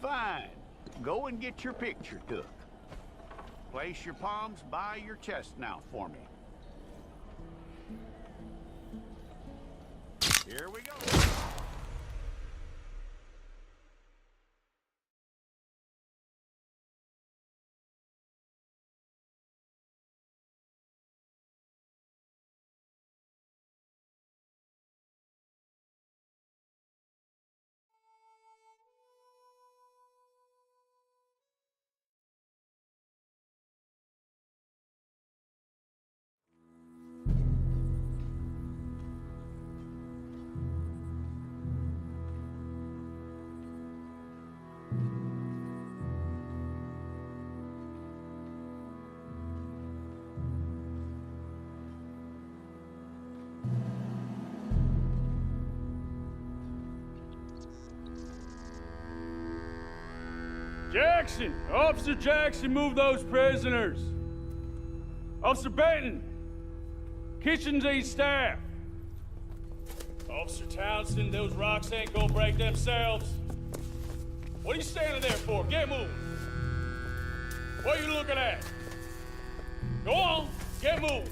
Fine. Go and get your picture took. Place your palms by your chest now for me. Here we go. Jackson! Officer Jackson, move those prisoners! Officer Benton! Kitchens and staff! Officer Townsend, those rocks ain't gonna break themselves. What are you standing there for? Get moving! What are you looking at? Go on, get moving!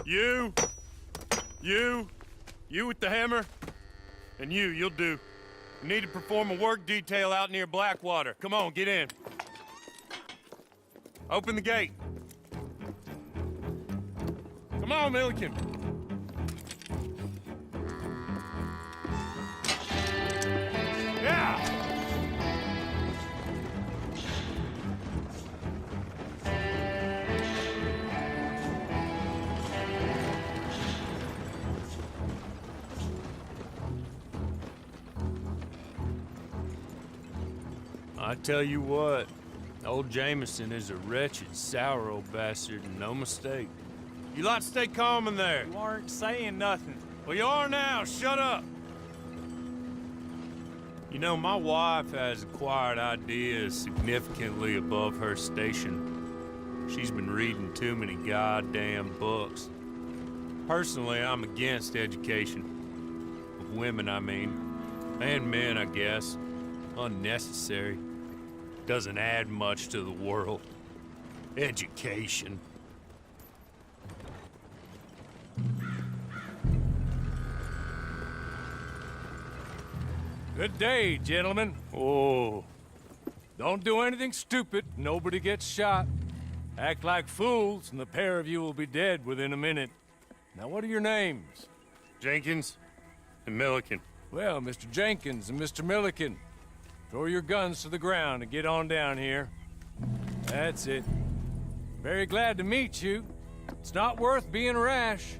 You with the hammer? And you'll do. You need to perform a work detail out near Blackwater. Come on, get in. Open the gate. Come on, Milliken. Yeah! I tell you what, old Jameson is a wretched, sour old bastard, and no mistake. You lot stay calm in there. You aren't saying nothing. Well, you are now. Shut up. You know, my wife has acquired ideas significantly above her station. She's been reading too many goddamn books. Personally, I'm against education. Of women, I mean. And men, I guess. Unnecessary. Doesn't add much to the world. Education. Good day, gentlemen. Oh. Don't do anything stupid. Nobody gets shot. Act like fools, and the pair of you will be dead within a minute. Now, what are your names? Jenkins and Milliken. Well, Mr. Jenkins and Mr. Milliken, throw your guns to the ground and get on down here. That's it. Very glad to meet you. It's not worth being rash.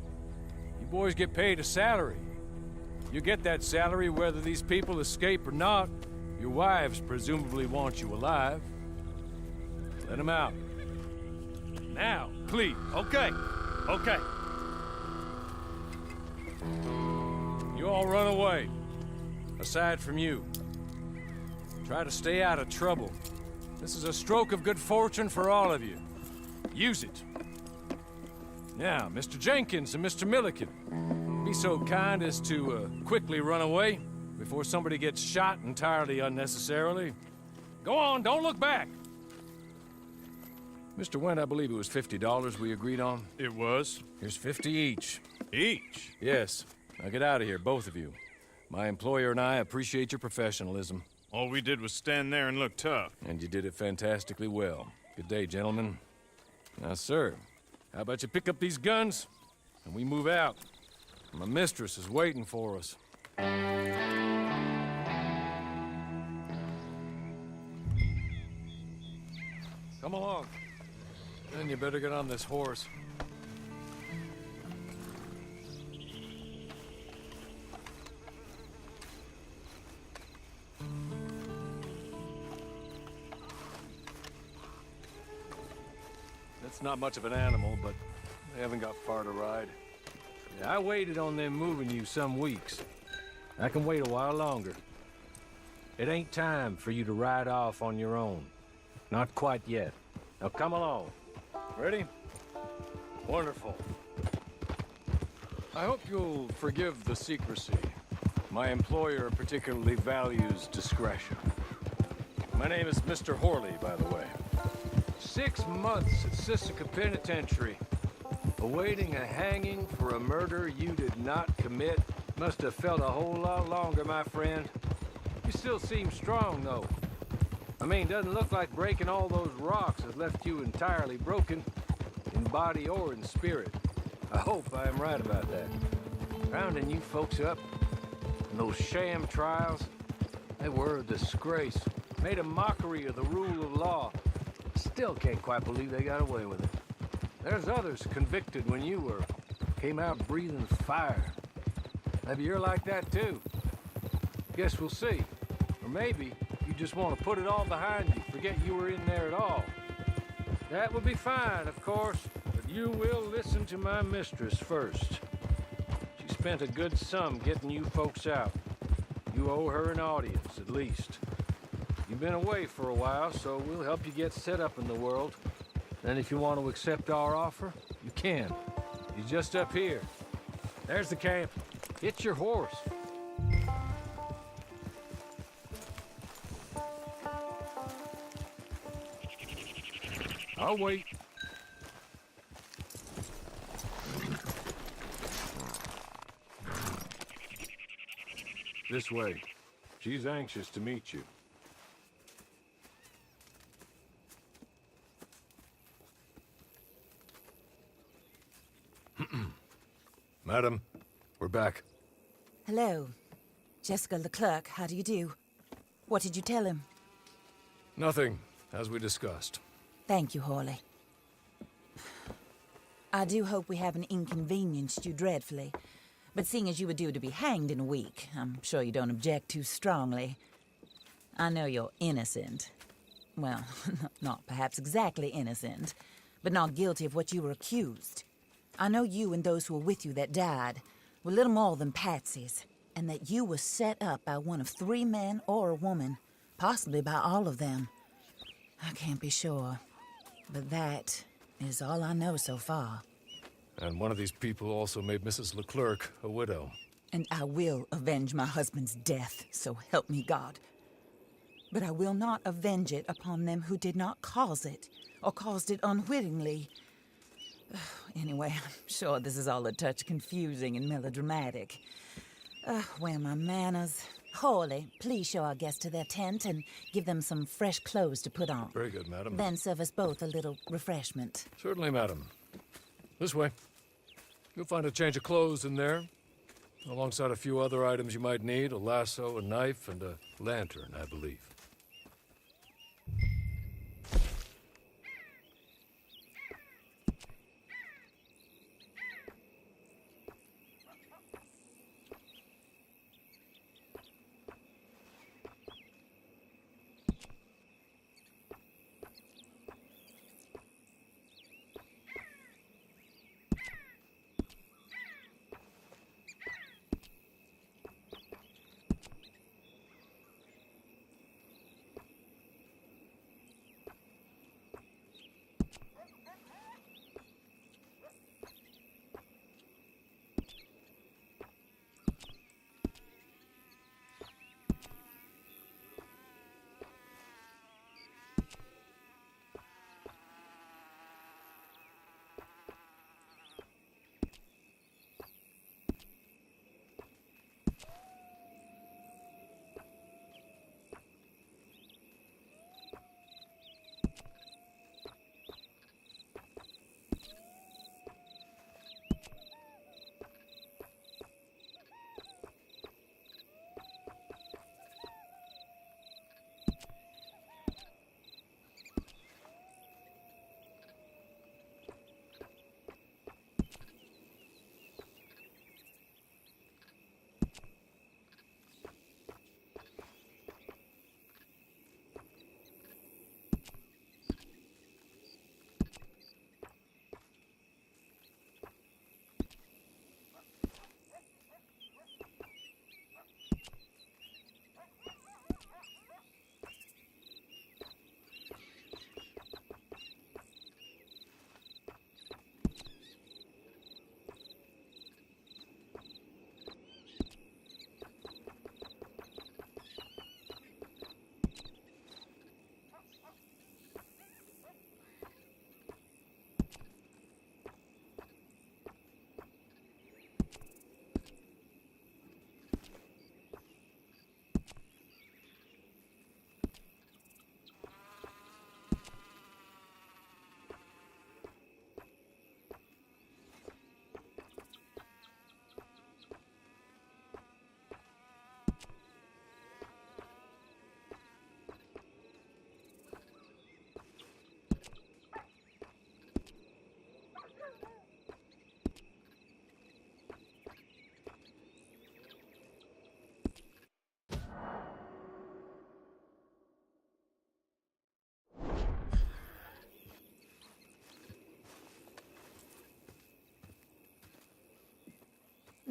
You boys get paid a salary. You get that salary whether these people escape or not. Your wives presumably want you alive. Let them out. Now, please. Okay. Okay. You all run away. Aside from you. Try to stay out of trouble. This is a stroke of good fortune for all of you. Use it. Now, Mr. Jenkins and Mr. Milliken, be so kind as to quickly run away before somebody gets shot entirely unnecessarily. Go on, don't look back. Mr. Wendt, I believe it was $50 we agreed on. It was. Here's 50 each. Each? Yes. Now get out of here, both of you. My employer and I appreciate your professionalism. All we did was stand there and look tough. And you did it fantastically well. Good day, gentlemen. Now, sir, how about you pick up these guns and we move out? My mistress is waiting for us. Come along. Then you better get on this horse. It's not much of an animal, but they haven't got far to ride. Yeah, I waited on them moving you some weeks. I can wait a while longer. It ain't time for you to ride off on your own. Not quite yet. Now come along. Ready? Wonderful. I hope you'll forgive the secrecy. My employer particularly values discretion. My name is Mr. Horley, by the way. 6 months at Sisika Penitentiary, awaiting a hanging for a murder you did not commit. Must have felt a whole lot longer, my friend. You still seem strong, though. I mean, doesn't look like breaking all those rocks has left you entirely broken, in body or in spirit. I hope I am right about that. Rounding you folks up, and those sham trials, they were a disgrace. Made a mockery of the rule of law. Still can't quite believe they got away with it. There's others convicted when you were. Came out breathing fire. Maybe you're like that too. Guess we'll see. Or maybe you just want to put it all behind you, forget you were in there at all. That would be fine, of course, but you will listen to my mistress first. She spent a good sum getting you folks out. You owe her an audience, at least. You've been away for a while, so we'll help you get set up in the world. And if you want to accept our offer, you can. He's just up here. There's the camp. Hit your horse. I'll wait. This way. She's anxious to meet you. Madam, we're back. Hello. Jessica Leclerc, how do you do? What did you tell him? Nothing, as we discussed. Thank you, Horley. I do hope we haven't inconvenienced you dreadfully. But seeing as you were due to be hanged in a week, I'm sure you don't object too strongly. I know you're innocent. Well, not perhaps exactly innocent, but not guilty of what you were accused. I know you and those who were with you that died were little more than patsies, and that you were set up by one of 3 men or a woman, possibly by all of them. I can't be sure, but that is all I know so far. And one of these people also made Mrs. Leclerc a widow. And I will avenge my husband's death, so help me God. But I will not avenge it upon them who did not cause it, or caused it unwittingly. Anyway, I'm sure this is all a touch confusing and melodramatic. Where are my manners? Horley, please show our guests to their tent and give them some fresh clothes to put on. Very good, madam. Then serve us both a little refreshment. Certainly, madam. This way. You'll find a change of clothes in there, alongside a few other items you might need, a lasso, a knife, and a lantern, I believe.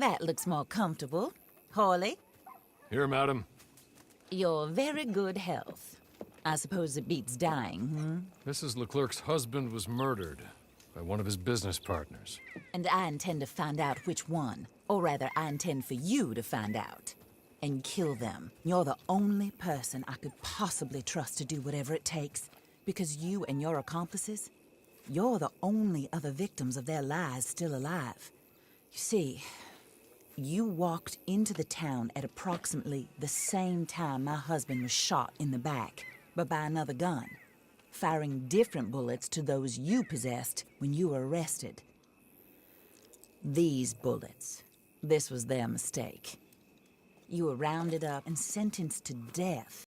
That looks more comfortable. Hawley, Here, madam. your very good health. I suppose it beats dying, Mrs. Leclerc's husband was murdered by one of his business partners. And I intend to find out which one. Or rather, I intend for you to find out. And kill them. You're the only person I could possibly trust to do whatever it takes. Because you and your accomplices, you're the only other victims of their lies still alive. You see, you walked into the town at approximately the same time my husband was shot in the back, but by another gun, firing different bullets to those you possessed when you were arrested. These bullets, this was their mistake. You were rounded up and sentenced to death